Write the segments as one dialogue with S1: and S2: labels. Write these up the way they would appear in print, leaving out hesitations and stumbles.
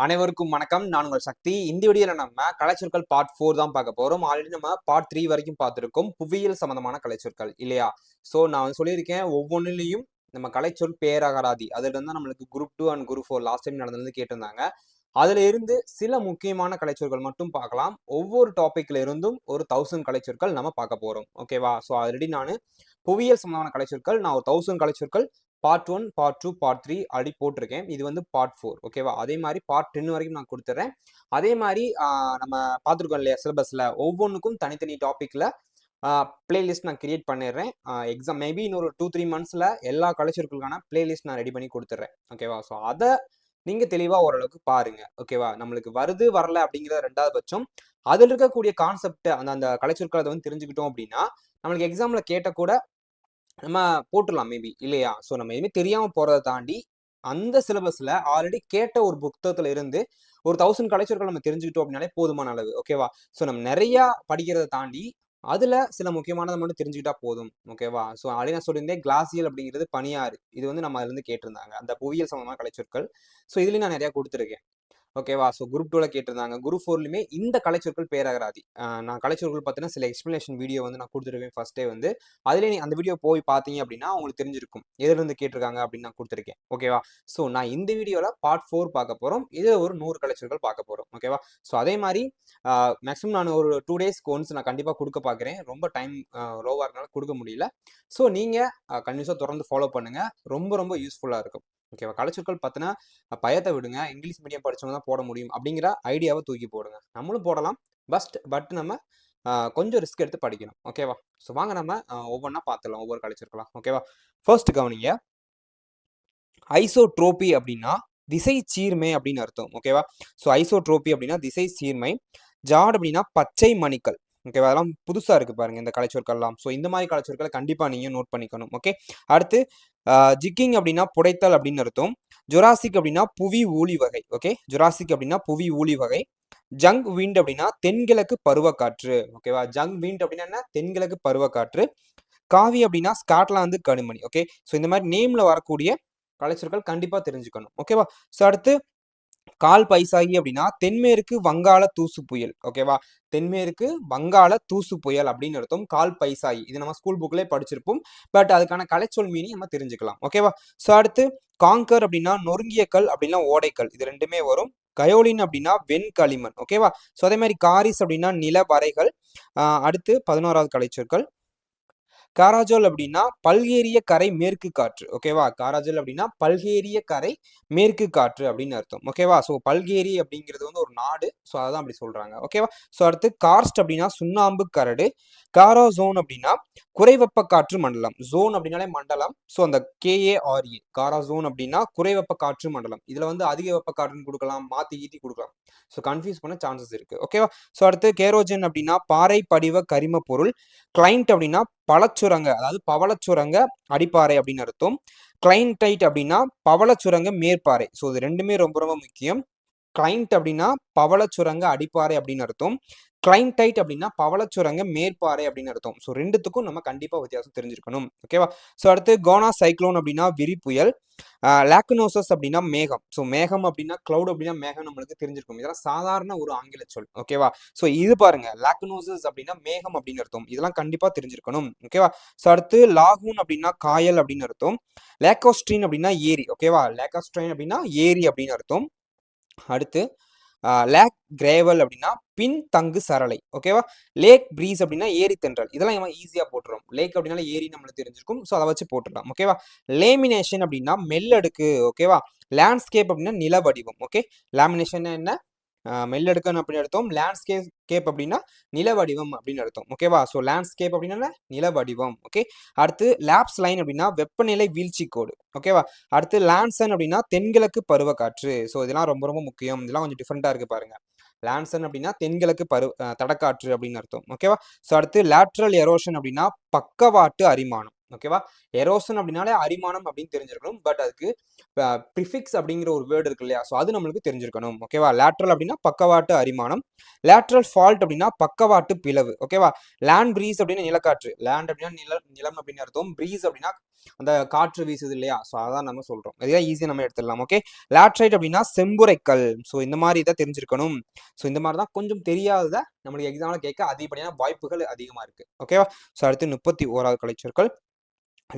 S1: அனைவருக்கும் வணக்கம். நான் உங்கள் சக்தி. இந்த வீடியோல நம்ம கலைச்சொற்கள் பார்ட் 4 தான் பார்க்க போறோம். ஆல்ரெடி நம்ம பார்ட் 3 வரைக்கும் பார்த்திருக்கோம். புவியியல் சம்பந்தமான கலைச்சொற்கள் இல்லையா? சோ நான் வந்து சொல்லியிருக்கேன் ஒவ்வொன்றிலையும் நம்ம கலைச்சொல் பேரகராதி. அதுல இருந்தா நம்மளுக்கு group 2 and group 4 last time நடந்தது கேட்டிருந்தாங்க. அதுல இருந்து சில முக்கியமான கலைச்சொற்கள் மட்டும் பார்க்கலாம். ஒவ்வொரு டாபிக்ல இருந்தும் ஒரு 1000 கலைச்சொற்கள் நம்ம பார்க்க போறோம். ஓகேவா? சோ ஆல்ரெடி நானு புவியியல் சம்பந்தமான கலைச்சொற்கள் நான் ஒரு 1000 கலைச்சொற்கள் பார்ட் 1, பார்ட் 2, பார்ட் 3 அப்படி போட்டிருக்கேன். இது வந்து பார்ட் 4. ஓகேவா? அதே மாதிரி பார்ட் 10 வரைக்கும் நான் கொடுத்துறேன். அதே மாதிரி நம்ம பார்த்துருக்கோம் இல்லையா சிலபஸ்ல ஒவ்வொன்றுக்கும் தனித்தனி டாபிக்ல பிளேலிஸ்ட் நான் கிரியேட் பண்ணிடுறேன். எக்ஸாம் மேபி இன்னொரு 2-3 மந்த்ஸ்ல எல்லா கலைச்சொற்களுக்கான பிளேலிஸ்ட் நான் ரெடி பண்ணி கொடுத்துட்றேன். ஓகேவா? ஸோ அதை நீங்க தெளிவா ஓரளவுக்கு பாருங்க. ஓகேவா? நம்மளுக்கு வருது வரல அப்படிங்கிற ரெண்டாவது பட்சம். அதுல இருக்கக்கூடிய கான்செப்ட் அந்த அந்த கலைச்சொற்களை அதை வந்து தெரிஞ்சுக்கிட்டோம் அப்படின்னா நம்மளுக்கு எக்ஸாம்ல கேட்ட கூட நம்ம போட்டுடலாம் மேபி இல்லையா? ஸோ நம்ம எதுவுமே தெரியாம போறதை தாண்டி அந்த சிலபஸ்ல ஆல்ரெடி கேட்ட ஒரு புத்தகத்துல இருந்து ஒரு 1000 கலைச்சொற்கள் நம்ம தெரிஞ்சுக்கிட்டோம் அப்படின்னாலே போதுமான அளவு. ஓகேவா? ஸோ நம்ம நிறைய படிக்கிறதை தாண்டி அதுல சில முக்கியமானதை மட்டும் தெரிஞ்சுக்கிட்டா போதும். ஓகேவா? ஸோ ஆல்ரெடி நான் சொல்லியிருந்தேன் கிளாசியல் அப்படிங்கிறது பனியாறு. இது வந்து நம்ம அதுல இருந்து கேட்டிருந்தாங்க அந்த புவியியல் சம்பந்தமான கலைச்சொற்கள். ஸோ இதுலயும் நான் நிறைய கொடுத்துருக்கேன். ஓகேவா? ஸோ குரூப் 2ல கேட்டிருந்தாங்க. குரூப் 4லுமே இந்த கலைச்சொற்கள் பேரகராதி. நான் கலைச்சொற்கள் பார்த்தீங்கன்னா சில எக்ஸ்பிளனேஷன் வீடியோ வந்து நான் கொடுத்துருக்கேன் ஃபர்ஸ்டே வந்து. அதிலே நீ அந்த வீடியோ போய் பார்த்தீங்க அப்படின்னா உங்களுக்கு தெரிஞ்சிருக்கும். எதுலேருந்து கேட்டிருக்காங்க அப்படின்னு நான் கொடுத்துருக்கேன். ஓகேவா? ஸோ நான் இந்த வீடியோல பார்ட் 4 பார்க்க போறோம். இது ஒரு 100 கலைச்சொற்கள் பார்க்க போறோம். ஓகேவா? ஸோ அதே மாதிரி மேக்ஸிமம் நான் ஒரு 2 டேஸ்க்கு ஒன்ஸ் நான் கண்டிப்பாக கொடுக்க பார்க்குறேன். ரொம்ப டைம் லோவாக இருக்கனால கொடுக்க முடியல. ஸோ நீங்க கண்டிப்பாக தொடர்ந்து ஃபாலோ பண்ணுங்க. ரொம்ப ரொம்ப யூஸ்ஃபுல்லாக இருக்கும். ஓகேவா? கலைச்சொற்கள் பார்த்தீங்கன்னா பயத்தை விடுங்க. இங்கிலீஷ் மீடியம் படிச்சவங்க தான் போட முடியும் அப்படிங்கிற ஐடியாவை தூக்கி போடுங்க. நம்மளும் போடலாம். பட் நம்ம கொஞ்சம் ரிஸ்க் எடுத்து படிக்கணும். ஓகேவா? ஸோ வாங்க நம்ம ஒவ்வொன்றா பார்த்துடலாம். ஒவ்வொரு கலைச்சொற்களா. ஓகேவா? ஃபர்ஸ்ட் கவனிங்க. ஐசோட்ரோபி அப்படின்னா திசை சீர்மை அப்படின்னு அர்த்தம். ஓகேவா? ஸோ ஐசோட்ரோபி அப்படின்னா திசை சீர்மை. ஜாட் அப்படின்னா பச்சை மணிக்கல். ஓகேவா? அதெல்லாம் புதுசா இருக்கு பாருங்க இந்த கலைச்சொற்கள்லாம். ஸோ இந்த மாதிரி கலைச்சொற்களை கண்டிப்பா நீங்க நோட் பண்ணிக்கணும். ஓகே. அடுத்து ஜிக்கிங் அப்படின்னா புடைத்தல் அப்படின்னு அர்த்தம். ஜொராசிக் அப்படின்னா புவி ஊழி வகை. ஓகே. ஜொராசிக் அப்படின்னா புவி ஊழி வகை. ஜங் விண்ட் அப்படின்னா தென்கிழக்கு பருவக்காற்று. ஓகேவா? ஜங் விண்ட் அப்படின்னா என்ன? தென்கிழக்கு பருவக்காற்று. காவி அப்படின்னா ஸ்காட்லாந்து கனிமணி. ஓகே. ஸோ இந்த மாதிரி நேம்ல வரக்கூடிய கலைச்சொற்கள் கண்டிப்பா தெரிஞ்சுக்கணும். ஓகேவா? ஸோ அடுத்து கால் பைசாகி அப்படின்னா தென்மேற்கு வங்காள தூசு புயல். ஓகேவா? தென்மேற்கு வங்காள தூசு புயல் அப்படின்னு அர்த்தம். கால் பைசாகி இது நம்ம ஸ்கூல் புக்லேயே படிச்சிருப்போம். பட் அதுக்கான கலைச்சொல் மீனிங் நம்ம தெரிஞ்சுக்கலாம். ஓகேவா? ஸோ அடுத்து காங்கர் அப்படின்னா நொறுங்கிய கல் அப்படின்னா ஓடைக்கல். இது ரெண்டுமே வரும். கயோலின் அப்படின்னா வெண்களிமண். ஓகேவா? ஸோ அதே மாதிரி காரிஸ் அப்படின்னா நில வரைகள். அடுத்து 11வது கலைச்சொற்கள் காராஜோல் அப்படின்னா பல்கேரிய கரை மேற்கு காற்று. ஓகேவா? காராஜோல் அப்படின்னா பல்கேரிய கரை மேற்கு காற்று அப்படின்னு அர்த்தம். ஓகேவா? ஸோ பல்கேரி அப்படிங்கிறது வந்து ஒரு நாடு. ஸோ அதான் அப்படி சொல்றாங்க. ஓகேவா? ஸோ அடுத்து கார்ஸ்ட் அப்படின்னா சுண்ணாம்பு கரடு. காராசோன் அப்படின்னா குறைவெப்ப காற்று மண்டலம். ஜோன் அப்படின்னாலே மண்டலம். ஸோ அந்த KARA காராசோன் அப்படின்னா குறைவெப்ப காற்று மண்டலம். இதுல வந்து அதிக வெப்ப காற்றுன்னு கொடுக்கலாம், மாத்தி ஈட்டி கொடுக்கலாம். ஸோ கன்ஃபியூஸ் பண்ண சான்சஸ் இருக்கு. ஓகேவா? ஸோ அடுத்து கேரோஜன் அப்படின்னா பாறை படிவ கரிம பொருள். கிளைண்ட் அப்படின்னா பழச்சுரங்க அதாவது பவளச்சுரங்க அடிப்பாறை அப்படின்னு அர்த்தம். கிளைண்டைட் அப்படின்னா பவளச்சுரங்க மேற்பாறை. ஸோ இது ரெண்டுமே ரொம்ப ரொம்ப முக்கியம். கிளைண்ட் அப்படின்னா பவளச்சுரங்க அடிப்பாறை அப்படின்னு அர்த்தம். கிளைண்டைட் அப்படின்னா பவளச்சுரங்க மேற்பாறை அப்படின்னு அர்த்தம். ஸோ ரெண்டுத்துக்கும் நம்ம கண்டிப்பா வித்தியாசம் தெரிஞ்சிருக்கணும். ஓகேவா? ஸோ அடுத்து கோனா சைக்ளோன் அப்படின்னா விரிப்புயல். லாக்குனோசஸ் அப்படின்னா மேகம். ஸோ மேகம் அப்படின்னா கிளவுட் அப்படின்னா மேகம் நம்மளுக்கு தெரிஞ்சிருக்கும். இதெல்லாம் சாதாரண ஒரு ஆங்கில சொல். ஓகேவா? ஸோ இது பாருங்க லாக்குனோசஸ் அப்படின்னா மேகம் அப்படின்னு அர்த்தம். இதெல்லாம் கண்டிப்பா தெரிஞ்சிருக்கணும். ஓகேவா? ஸோ அடுத்து லாகூன் அப்படின்னா காயல் அப்படின்னு அர்த்தம். லேக்கோஸ்ட்ரீன் அப்படின்னா ஏரி. ஓகேவா? லேக்கோஸ்ட்ரைன் அப்படின்னா ஏரி அப்படின்னு அர்த்தம். அடுத்து லேக் கிரேவல் அப்படின்னா பின் தங்கு சரளை. ஓகேவா? லேக் பிரீஸ் அப்படின்னா ஏரி தென்றல். இதெல்லாம் நம்ம ஈஸியா போட்டுரும். லேக் அப்படின்னால ஏரி நம்மளுக்கு தெரிஞ்சிருக்கும். ஸோ அதை வச்சு போட்டுடலாம். ஓகேவா? லேமினேஷன் அப்படின்னா மெல்லடுக்கு. ஓகேவா? லேண்ட்ஸ்கேப் அப்படின்னா நில வடிவம். ஓகே. லேமினேஷன் என்ன? மெல்லடுக்கன் அப்படின்னு அர்த்தம். லேண்ட்ஸ்கேப் அப்படின்னா நில வடிவம் அப்படின்னு அர்த்தம். ஓகேவா? ஸோ லேண்ட்ஸ்கேப் அப்படின்னா நில வடிவம். ஓகே. அடுத்து லேப்ஸ் லைன் அப்படின்னா வெப்பநிலை வீழ்ச்சி கோடு. ஓகேவா? அடுத்து லான்சன் அப்படின்னா தென்கிழக்கு பருவக்காற்று. ஸோ இதெல்லாம் ரொம்ப ரொம்ப முக்கியம். இதெல்லாம் கொஞ்சம் டிஃப்ரெண்டா இருக்கு பாருங்க. லான்சன் அப்படின்னா தென்கிழக்கு தடக்காற்று அப்படின்னு அர்த்தம். ஓகேவா? ஸோ அடுத்து லேட்ரல் எரோஷன் அப்படின்னா பக்கவாட்டு அரிமானம். ஓகேவா? எரோஷன் அப்படின்னாலே அரிமானம் அப்படின்னு தெரிஞ்சிருக்கணும். பட் அதுக்கு ப்ரிஃபிக்ஸ் அப்படிங்கிற ஒரு வேர்டு இருக்கு இல்லையா? ஸோ அது நம்மளுக்கு தெரிஞ்சிருக்கணும். ஓகேவா? லேட்ரல் அப்படின்னா பக்கவாட்டு அரிமானம். லேட்ரல் ஃபால்ட் அப்படின்னா பக்கவாட்டு பிளவு. ஓகேவா? லேண்ட் பிரீஸ் அப்படின்னா நிலக்காற்று. லேண்ட் அப்படின்னா நிலம் அப்படின்னு அர்த்தம். பிரீஸ் அப்படின்னா அந்த காற்று வீசுது இல்லையா, ஸோ அதான் நம்ம சொல்றோம். இதுதான் ஈஸியா நம்ம எடுத்துடலாம். ஓகே. லேட்ரைட் அப்படின்னா செம்புரைக்கல். ஸோ இந்த மாதிரி இதை தெரிஞ்சிருக்கணும். ஸோ இந்த மாதிரி தான் கொஞ்சம் தெரியாததை நம்மளுக்கு எக்ஸாம்ல கேட்க அதிகப்படியான வாய்ப்புகள் அதிகமா இருக்கு. ஓகேவா. ஸோ அடுத்து 31வது கலைச்சொற்கள்.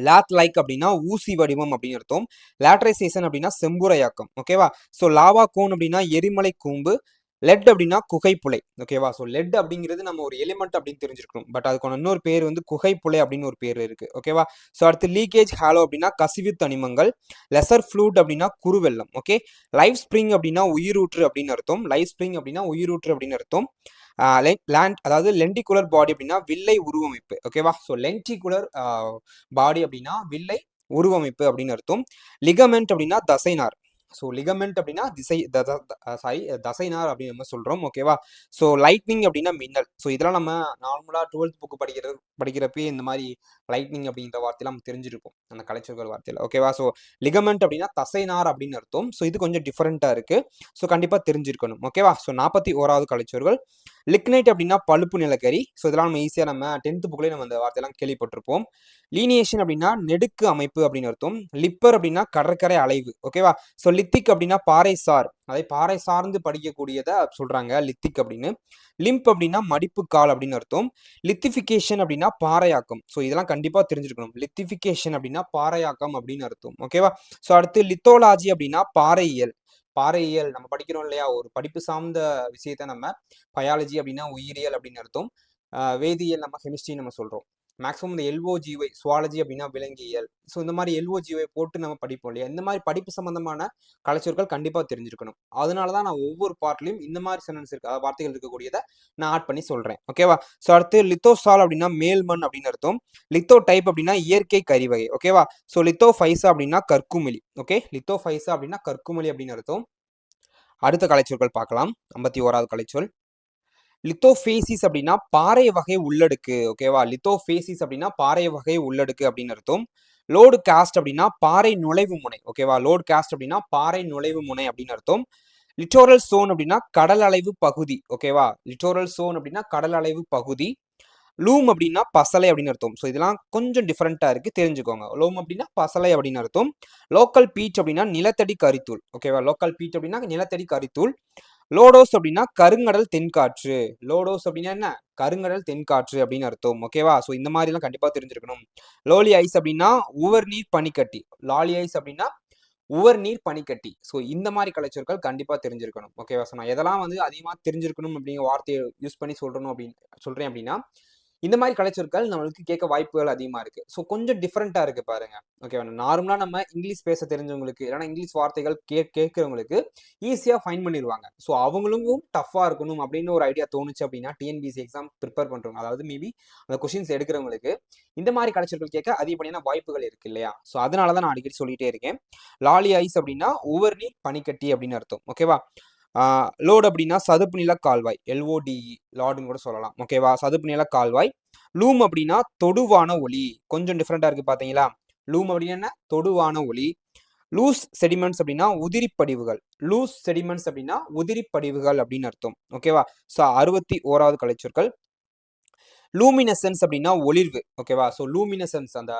S1: லேத் லைக் அப்படின்னா ஊசி வடிவம் அப்படின்னு அர்த்தம். லேட்ரைசேஷன் அப்படின்னா செம்புரையாக்கம். ஓகேவா. ஸோ லாவா கோன் அப்படின்னா எரிமலை கூம்பு. லெட் அப்படின்னா குகைப்புலை. ஓகேவா. ஸோ லெட் அப்படிங்கிறது நம்ம ஒரு எலிமெண்ட் அப்படின்னு தெரிஞ்சிருக்கணும். பட் அதுக்கான இன்னொரு பேர் வந்து குகைப்புலை அப்படின்னு ஒரு பேர் இருக்கு. ஓகேவா. ஸோ அடுத்து லீக்கேஜ் ஹாலோ அப்படின்னா கசிவு தனிமங்கள். லெசர் ஃப்ளூட் அப்படின்னா குறுவெள்ளம். ஓகே. லைஃப் ஸ்ப்ரிங் அப்படின்னா உயிரூற்று அப்படின்னு அர்த்தம். லைஃப் ஸ்ப்ரிங் அப்படின்னா உயிரூற்று அப்படின்னு அர்த்தம். லேண்ட் அதாவது லென்டிகுலர் பாடி அப்படின்னா வில்லை உருவமைப்பு. ஓகேவா. ஸோ லென்டிகுலர் பாடி அப்படின்னா வில்லை உருவமைப்பு அப்படின்னு அர்த்தம். லிகமெண்ட் அப்படின்னா தசைநார். ஸோ லிகமெண்ட் அப்படின்னா தசைநார் அப்படின்னு நம்ம சொல்றோம். ஓகேவா. ஸோ லைட்னிங் அப்படின்னா மின்னல். ஸோ இதெல்லாம் நம்ம நார்மலா 12th புக் படிக்கிறப்பே இந்த மாதிரி லைட்னிங் அப்படின்ற வார்த்தையெல்லாம் நம்ம தெரிஞ்சிருக்கும் அந்த கலைச்சொற்கள் வார்த்தையில. ஓகேவா. ஸோ லிகமெண்ட் அப்படின்னா தசைநார் அப்படின்னு அர்த்தம். ஸோ இது கொஞ்சம் டிஃபரெண்டா இருக்கு. ஸோ கண்டிப்பா தெரிஞ்சிருக்கணும். ஓகேவா. ஸோ 41வது கலைச்சொற்கள். லிக்னைட் அப்படின்னா பழுப்பு நிலக்கரி. ஸோ இதெல்லாம் நம்ம ஈஸியா நம்ம 10th புக்லேயே நம்ம அந்த வார்த்தையெல்லாம் கேள்விப்பட்டிருப்போம். லீனியேஷன் அப்படின்னா நெடுக்கு அமைப்பு அப்படின்னு அர்த்தம். லிப்பர் அப்படின்னா கடற்கரை அலைவு. ஓகேவா. ஸோ லித்திக் அப்படின்னா பாறை சார், அதை பாறை சார்ந்து படிக்கக்கூடியதை சொல்றாங்க லித்திக் அப்படின்னு. லிம்ப் அப்படின்னா மடிப்பு கால் அப்படின்னு அர்த்தம். லித்திஃபிகேஷன் அப்படின்னா பாறையாக்கம். ஸோ இதெல்லாம் கண்டிப்பா தெரிஞ்சிருக்கணும். லித்திஃபிகேஷன் அப்படின்னா பாறையாக்கம் அப்படின்னு அர்த்தம். ஓகேவா. ஸோ அடுத்து லித்தோலாஜி அப்படின்னா பாறையியல். பாறையியல் நம்ம படிக்கிறோம் இல்லையா, ஒரு படிப்பு சார்ந்த விஷயத்த நம்ம பயாலஜி அப்படின்னா உயிரியல் அப்படின்னு அர்த்தம். வேதியியல் நம்ம கெமிஸ்ட்ரி நம்ம சொல்றோம். மேக்ஸிமம் இந்த எல்ஓஜிஒய் சுவாலஜி அப்படின்னா விலங்கியல். ஸோ இந்த மாதிரி எல்ஓஜிஒய் போட்டு நம்ம படிப்போம் இல்லையா, இந்த மாதிரி படிப்பு சம்பந்தமான கலைச்சொற்கள் கண்டிப்பா தெரிஞ்சிருக்கணும். அதனால தான் நான் ஒவ்வொரு பார்ட்லையும் இந்த மாதிரி சென்டென்ஸ் இருக்கு, அதாவது வார்த்தைகள் இருக்கக்கூடியதை நான் ஆட் பண்ணி சொல்றேன். ஓகேவா. ஸோ அடுத்து லித்தோசால் அப்படின்னா மேல்மண் அப்படின்னு அர்த்தம். லித்தோ டைப் அப்படின்னா இயற்கை கரிவகை. ஓகேவா. ஸோ லித்தோ ஃபைசா அப்படின்னா கற்குமிழி. ஓகே. லித்தோ ஃபைசா அப்படின்னா கற்குமிழி அப்படின்னு அர்த்தம். அடுத்த கலைச்சொற்கள் பார்க்கலாம். 51வது கலைச்சொல். லித்தோஃபேசிஸ் அப்படின்னா பாறை வகை உள்ளடுக்கு. ஓகேவா. லித்தோஃபேசிஸ் அப்படின்னா பாறை வகை உள்ளடுக்கு அப்படின்னு அர்த்தம். லோடு காஸ்ட் அப்படின்னா பாறை நுழைவு முனை. ஓகேவா. லோடு காஸ்ட் அப்படின்னா பாறை நுழைவு முனை அப்படின்னு அர்த்தம். லிட்டோரல் சோன் அப்படின்னா கடல் அலைவு பகுதி. ஓகேவா. லிட்டோரல் சோன் அப்படின்னா கடல் அலைவு பகுதி. லூம் அப்படின்னா பசலை அப்படின்னு அர்த்தம். ஸோ இதெல்லாம் கொஞ்சம் டிஃப்ரெண்டா இருக்கு, தெரிஞ்சுக்கோங்க. லூம் அப்படின்னா பசலை அப்படின்னு அர்த்தம். லோக்கல் பீச் அப்படின்னா நிலத்தடி கரித்தூள். ஓகேவா. லோக்கல் பீச் அப்படின்னா நிலத்தடி கரித்தூள். லோடோஸ் அப்படின்னா கருங்கடல் தென்காற்று. லோடோஸ் அப்படின்னா என்ன, கருங்கடல் தென்காற்று அப்படின்னு அர்த்தம். ஓகேவா. ஸோ இந்த மாதிரி எல்லாம் கண்டிப்பா தெரிஞ்சிருக்கணும். லோலி ஐஸ் அப்படின்னா உவர் நீர் பனிக்கட்டி. லாலி ஐஸ் அப்படின்னா உவர் நீர் பனிக்கட்டி. ஸோ இந்த மாதிரி கலைச்சொற்கள் கண்டிப்பா தெரிஞ்சிருக்கணும். ஓகேவா. ஸோ நான் எதெல்லாம் வந்து அதிகமா தெரிஞ்சிருக்கணும் அப்படிங்கிற வார்த்தையை யூஸ் பண்ணி சொல்றேன் அப்படின்னா இந்த மாதிரி கலைச்சொற்கள் நம்மளுக்கு கேட்க வாய்ப்புகள் அதிகமா இருக்கு. ஸோ கொஞ்சம் டிஃப்ரெண்டா இருக்கு பாருங்க. ஓகேவா. நார்மலா நம்ம இங்கிலீஷ் பேச தெரிஞ்சவங்களுக்கு, இல்லைன்னா இங்கிலீஷ் வார்த்தைகள் கேட்கறவங்களுக்கு ஈஸியா ஃபைன் பண்ணிடுவாங்க. ஸோ அவங்களுக்கும் டஃபா இருக்கணும் அப்படின்னு ஒரு ஐடியா தோணுச்சு அப்படின்னா டிஎன்பிஎஸ்சி எக்ஸாம் ப்ரிப்பேர் பண்றவங்க, அதாவது மேபி அந்த கொஸ்டின்ஸ் எடுக்கிறவங்களுக்கு இந்த மாதிரி கலைச்சொற்கள் கேட்க அதிகப்படியான வாய்ப்புகள் இருக்கு இல்லையா. ஸோ அதனால தான் நான் அடிக்கடி சொல்லிட்டே இருக்கேன். லாலி ஐஸ் அப்படின்னா உவர் நீர் பனிக்கட்டி அப்படின்னு அர்த்தம். ஓகேவா. லோடு அப்படின்னா சதுப்பு நில கால்வாய். எல்ஓடிஇ லாடுன்னு கூட சொல்லலாம். ஓகேவா. சதுப்பு நில கால்வாய். லூம் அப்படின்னா தொடுவான ஒளி. கொஞ்சம் டிஃப்ரெண்டா இருக்கு பாத்தீங்களா. லூம் அப்படின்னா என்ன, தொடுவான ஒளி. லூஸ் செடிமெண்ட்ஸ் அப்படின்னா உதிரிப்படிவுகள். லூஸ் செடிமெண்ட்ஸ் அப்படின்னா உதிரிப்படிவுகள் அப்படின்னு அர்த்தம். ஓகேவா. ஸோ 61வது கலைச்சொற்கள். லூமினசன்ஸ் அப்படின்னா ஒளிர்வு. ஓகேவா. ஸோ லூமினசன்ஸ் அந்த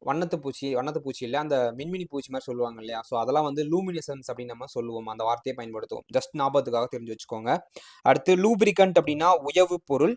S1: வண்ணத்து பூச்சி இல்லை, அந்த மின்மினி பூச்சி மாதிரி சொல்லுவாங்க இல்லையா. ஸோ அதெல்லாம் வந்து லூமினசன்ஸ் அப்படின்னு நம்ம சொல்லுவோம், அந்த வார்த்தையை பயன்படுத்துவோம். ஜஸ்ட் ஞாபகத்துக்காக தெரிஞ்சு வச்சுக்கோங்க. அடுத்து லூப்ரிகன்ட் அப்படின்னா உயவு பொருள்.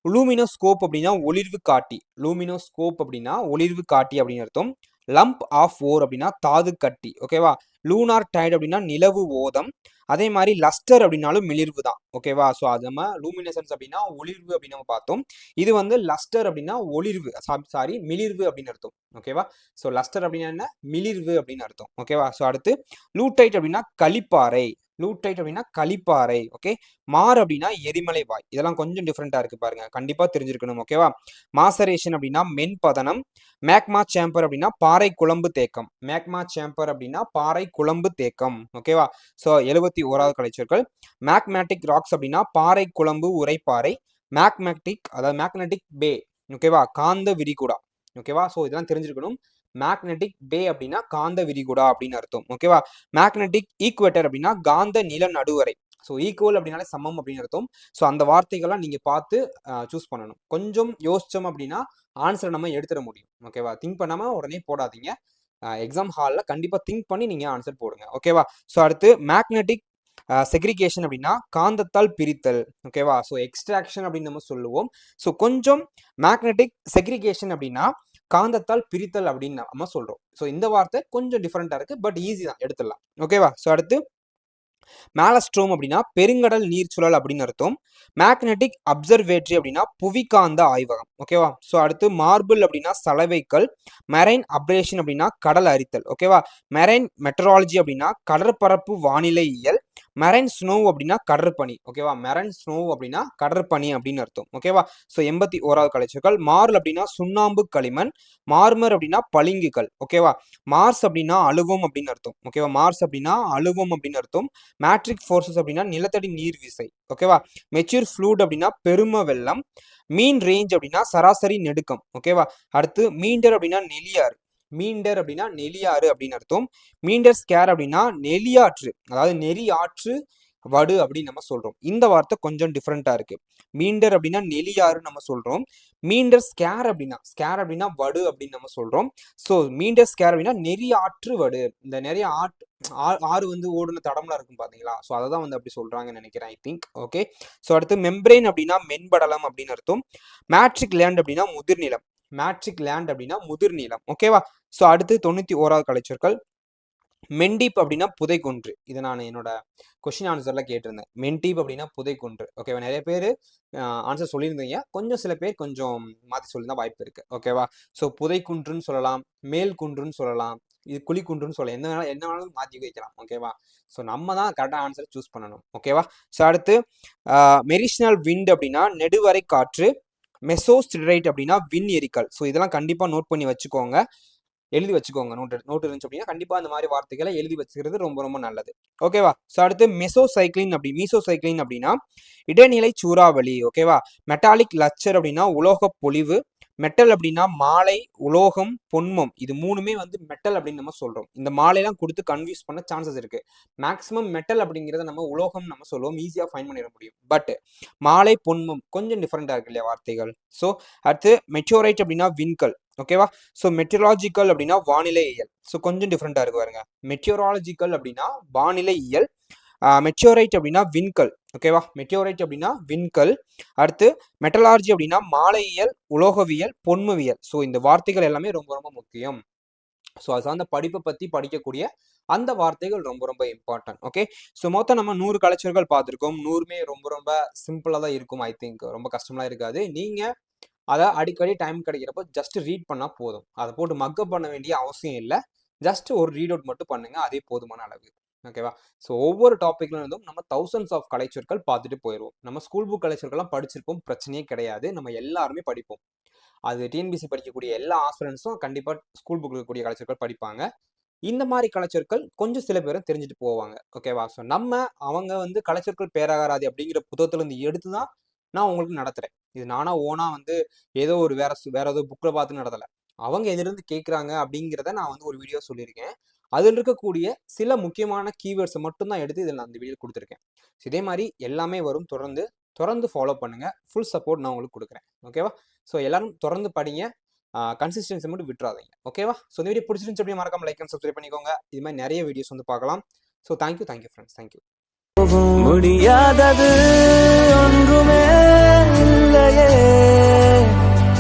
S1: லூமினோஸ்கோப் அப்படின்னா ஒளிர்வு காட்டி. லூமினோஸ்கோப் அப்படின்னா ஒளிர்வு காட்டி அப்படின்னு அர்த்தம். லம்ப் ஆஃப் ஓர் அப்படின்னா தாது கட்டி. ஓகேவா. லூனார் டைட் அப்படின்னா நிலவு ஓதம். அதே மாதிரி லஸ்டர் அப்படின்னாலும் மிளிர்வு தான். ஓகேவா. ஸோ அது நம்ம லூமினசன்ஸ் அப்படின்னா ஒளிர்வு அப்படின்னு நம்ம பார்த்தோம். இது வந்து லஸ்டர் அப்படின்னா ஒளிர்வு, சாரி மிளிர்வு அப்படின்னு அர்த்தம். ஓகேவா. ஸோ லஸ்டர் அப்படின்னா என்ன, மிளிர்வு அப்படின்னு அர்த்தம். ஓகேவா. ஸோ அடுத்து லூட்டைட் அப்படின்னா களிப்பாறை. லூட்டைட் அப்படின்னா களிப்பாறை. ஓகே. மார் அப்படின்னா எரிமலை வாய். இதெல்லாம் கொஞ்சம் டிஃப்ரெண்டா இருக்கு பாருங்க, கண்டிப்பா தெரிஞ்சிருக்கணும். ஓகேவா. மாசரேஷன் அப்படின்னா மென்பதனம். மேக்மா சேம்பர் அப்படின்னா பாறை குழம்பு தேக்கம். மேக்மா சேம்பர் அப்படின்னா பாறை குழம்பு தேக்கம். ஓகேவா. ஸோ 71வது கலைச்சொற்கள். மேக்மேட்டிக் ராக்ஸ் அப்படின்னா பாறை குழம்பு உரைப்பாறை. மேக்னெட்டிக் பே. ஓகேவா. காந்த விரிகுடா. ஓகேவா. ஸோ இதெல்லாம் தெரிஞ்சிருக்கணும். மேக்னெட்டிக் பே அப்படின்னா காந்த விரிகுடா அப்படின்னு அர்த்தம். ஓகேவா. மேக்னெட்டிக் ஈக்குவேட்டர் அப்படின்னா காந்த நில நடுவரை. ஸோ ஈக்குவல் அப்படின்னாலே சமம் அப்படின்னு அர்த்தம். ஸோ அந்த வார்த்தைகள்லாம் நீங்க பார்த்து சூஸ் பண்ணணும். கொஞ்சம் யோசிச்சோம் அப்படின்னா ஆன்சரை நம்ம எடுத்துட முடியும். ஓகேவா? திங்க் பண்ணாமல் உடனே போடாதீங்க. எக்ஸாம் ஹாலில் கண்டிப்பாக திங்க் பண்ணி நீங்கள் ஆன்சர் போடுங்க. ஓகேவா? ஸோ அடுத்து மேக்னெட்டிக் செக்ரிகேஷன் அப்படின்னா காந்தத்தால் பிரித்தல். ஓகேவா? ஸோ எக்ஸ்ட்ராக்ஷன் அப்படின்னு நம்ம சொல்லுவோம். ஸோ கொஞ்சம் மேக்னெட்டிக் செக்ரிகேஷன் அப்படின்னா காந்தத்தால் பிரித்தல் அப்படின்னு நம்ம சொல்றோம். ஸோ இந்த வார்த்தை கொஞ்சம் டிஃப்ரெண்டா இருக்கு, பட் ஈஸி தான், எடுத்துடலாம். ஓகேவா? ஸோ அடுத்து மேலஸ்ட்ரோம் அப்படின்னா பெருங்கடல் நீர்ச்சுழல் அப்படின்னு அர்த்தம். மேக்னெட்டிக் அப்சர்வேட்டரி அப்படின்னா புவிகாந்த ஆய்வகம். ஓகேவா? ஸோ அடுத்து மார்பிள் அப்படின்னா சலவைக்கல். மெரைன் அப்ரேஷன் அப்படின்னா கடல் அரித்தல். ஓகேவா? மெரைன் மெட்ராலஜி அப்படின்னா கடற்பரப்பு வானிலையியல். மெரைன் ஸ்னோ அப்படின்னா கடற்பனி. ஓகேவா? மெரைன் ஸ்னோ அப்படின்னா கடற்பனி அப்படின்னு அர்த்தம். ஓகேவா? ஸோ 81வது கலைச்சொற்கள். மார்ல் அப்படின்னா சுண்ணாம்பு களிமண். மார்மர் அப்படின்னா பளிங்குகள். ஓகேவா? மார்ஸ் அப்படின்னா அலுவம் அப்படின்னு அர்த்தம். ஓகேவா? மார்ஸ் அப்படின்னா அலுவம் அப்படின்னு அர்த்தம். மேட்ரிக் ஃபோர்ஸஸ் அப்படின்னா நிலத்தடி நீர் விசை. ஓகேவா? மெச்சூர் ஃப்ளூட் அப்படின்னா பெரும வெள்ளம். மீன் ரேஞ்ச் அப்படின்னா சராசரி நெடுக்கம். ஓகேவா? அடுத்து மீண்டர் அப்படின்னா நெலியாறு. மீண்டர் அப்படின்னா நெலியாறு அப்படின்னு அர்த்தம். மீண்டர் ஸ்கேர் அப்படின்னா நெலியாற்று, அதாவது நெறி ஆற்று வடு அப்படின்னு நம்ம சொல்றோம். இந்த வார்த்தை கொஞ்சம் டிஃப்ரெண்டா இருக்கு. மீண்டர் அப்படின்னா நெலியாறு நம்ம சொல்றோம். மீண்டர் ஸ்கேர் அப்படின்னா வடு அப்படின்னு நம்ம சொல்றோம். ஸோ மீண்டர் ஸ்கேர் அப்படின்னா நெறி ஆற்று வடு. இந்த நிறைய ஆறு வந்து ஓடுன தடம்லாம் இருக்கும் பாத்தீங்களா? ஸோ அதை தான் வந்து அப்படி சொல்றாங்கன்னு நினைக்கிறேன், ஐ திங்க். ஓகே. ஸோ அடுத்து மெம்பரேன் அப்படின்னா மென்படலம் அப்படின்னு அர்த்தம். மேட்ரிக் லேண்ட் அப்படின்னா முதிர்நிலம். மேட்ரிக் லேண்ட் அப்படின்னா முதிர்நிலம். ஓகேவா? ஸோ அடுத்து 91வது கலைச்சொற்கள். மென்டீப் அப்படின்னா புதைக்குன்று. இதை நான் என்னோட கொஸ்டின் ஆன்சர்ல கேட்டிருந்தேன். மென்டீப் அப்படின்னா புதைக்குன்று. ஓகேவா? நிறைய பேர் ஆன்சர் சொல்லியிருந்தீங்க. கொஞ்சம் சில பேர் கொஞ்சம் மாற்றி சொல்லியிருந்தா வாய்ப்பு இருக்கு. ஓகேவா? ஸோ புதைக்குன்றுன்னு சொல்லலாம், மேல் குன்றுன்னு சொல்லலாம், இது குழிக்குன்றுன்னு சொல்லலாம். என்ன வேணாலும் மாற்றி வைக்கலாம். ஓகேவா? ஸோ நம்ம தான் கரெக்டாக ஆன்சர் சூஸ் பண்ணணும். ஓகேவா? ஸோ அடுத்து மெரிஷனல் விண்ட் அப்படின்னா நெடுவரை காற்று. மெசோஸ்டிரைட் அப்படின்னா விண் எரிக்கல். ஸோ இதெல்லாம் கண்டிப்பாக நோட் பண்ணி வச்சுக்கோங்க, எழுதி வச்சுக்கோங்க. நோட் இருந்துச்சு அப்படின்னா கண்டிப்பா அந்த மாதிரி வார்த்தைகளை எழுதி வச்சுக்கிறது ரொம்ப ரொம்ப நல்லது. ஓகேவா? ஸோ அடுத்து மீசோசைக்ளின் அப்படின்னா இடைநிலை சூறாவளி. ஓகேவா? மெட்டாலிக் லச்சர் அப்படின்னா உலோக பொலிவு. மெட்டல் அப்படின்னா மாலை, உலோகம், பொன்மம். இது மூணுமே வந்து மெட்டல் அப்படின்னு நம்ம சொல்றோம். இந்த மாலையெல்லாம் கொடுத்து கன்ஃபியூஸ் பண்ண சான்சஸ் இருக்கு. மேக்ஸிமம் மெட்டல் அப்படிங்கிறத நம்ம உலோகம் நம்ம சொல்லுவோம், ஈஸியா ஃபைன் பண்ணிட முடியும். பட் மாலை, பொன்மம் கொஞ்சம் டிஃப்ரெண்டா இருக்கு இல்லையா வார்த்தைகள்? ஸோ அடுத்து மெட்டோரைட் அப்படின்னா விண்கல். ஓகேவா? ஸோ மெட்ரலாஜிக்கல் அப்படின்னா வானிலை இயல். ஸோ கொஞ்சம் டிஃப்ரெண்டா இருக்கு பாருங்க. மெட்டியோராலஜிக்கல் அப்படின்னா வானிலை இயல். மெட்டியோரைட் அப்படின்னா விண்கல். ஓகேவா? மெட்டியோரைட் அப்படின்னா விண்கல். அடுத்து மெட்டலார்ஜி அப்படின்னா மாலையியல், உலோகவியல், பொன்மவியல். ஸோ இந்த வார்த்தைகள் எல்லாமே ரொம்ப ரொம்ப முக்கியம். ஸோ அது சார்ந்த படிப்பை பற்றி படிக்கக்கூடிய அந்த வார்த்தைகள் ரொம்ப ரொம்ப இம்பார்ட்டன்ட். ஓகே. ஸோ மொத்தம் நம்ம 100 கலைச்சொற்கள் பார்த்துருக்கோம். 100மே ரொம்ப ரொம்ப சிம்பிளாக தான் இருக்கும். ஐ திங்க் ரொம்ப கஷ்டம்லாம் இருக்காது. நீங்கள் அதை அடிக்கடி டைம் கிடைக்கிறப்போ ஜஸ்ட் ரீட் பண்ணால் போதும். அதை போட்டு மக்கப் பண்ண வேண்டிய அவசியம் இல்லை. ஜஸ்ட் ஒரு ரீட் அவுட் மட்டும் பண்ணுங்க, அதே போதுமான அளவு. ஓகேவா? ஸோ ஒவ்வொரு டாபிக்ல இருந்தும் நம்ம தௌசண்ட்ஸ் ஆஃப் கலைச்சொற்கள் பார்த்துட்டு போயிடுவோம். நம்ம ஸ்கூல் புக் கலைச்சொற்கள்லாம் படிச்சிருப்போம், பிரச்சனையே கிடையாது. நம்ம எல்லாருமே படிப்போம். அது டிஎன்பிசி படிக்கக்கூடிய எல்லா ஆஸ்பிரன்ஸும் கண்டிப்பாக ஸ்கூல் புக்கில் இருக்கக்கூடிய கலைச்சொற்கள் படிப்பாங்க. இந்த மாதிரி கலைச்சொற்கள் கொஞ்சம் சில பேரும் தெரிஞ்சுட்டு போவாங்க. ஓகேவா? ஸோ அவங்க வந்து கலைச்சொற்கள் பேராகாராதி அப்படிங்கிற புத்தகத்துல இருந்து எடுத்து தான் நான் உங்களுக்கு நடத்துறேன். இது நானா ஓனா வந்து ஏதோ ஒரு வேற ஏதோ புக்கில் பார்த்து நடத்தலை. அவங்க எதிலிருந்து கேட்குறாங்க அப்படிங்கிறத நான் வந்து ஒரு வீடியோ சொல்லியிருக்கேன். அதில் இருக்கக்கூடிய சில முக்கியமான கீவேர்ட்ஸை மட்டும்தான் எடுத்து இதில் நான் அந்த வீடியோ கொடுத்துருக்கேன். இதே மாதிரி எல்லாமே வரும். தொடர்ந்து ஃபாலோ பண்ணுங்க. ஃபுல் சப்போர்ட் நான் உங்களுக்கு கொடுக்குறேன். ஓகேவா? ஸோ எல்லாரும் தொடர்ந்து படிங்க. கன்சிஸ்டன்சி மட்டும் விட்டுறாதீங்க. ஓகேவா? ஸோ இந்த வீடியோ பிடிச்சிருந்துச்சு அப்படியே மறக்காம லைக் அண்ட் சப்ஸ்கிரைப் பண்ணிக்கோங்க. இது மாதிரி நிறைய வீடியோஸ் வந்து பார்க்கலாம். So thank you friends. தேங்க்யூ.
S2: முடியாதது ஒன்றுமே இல்லையே.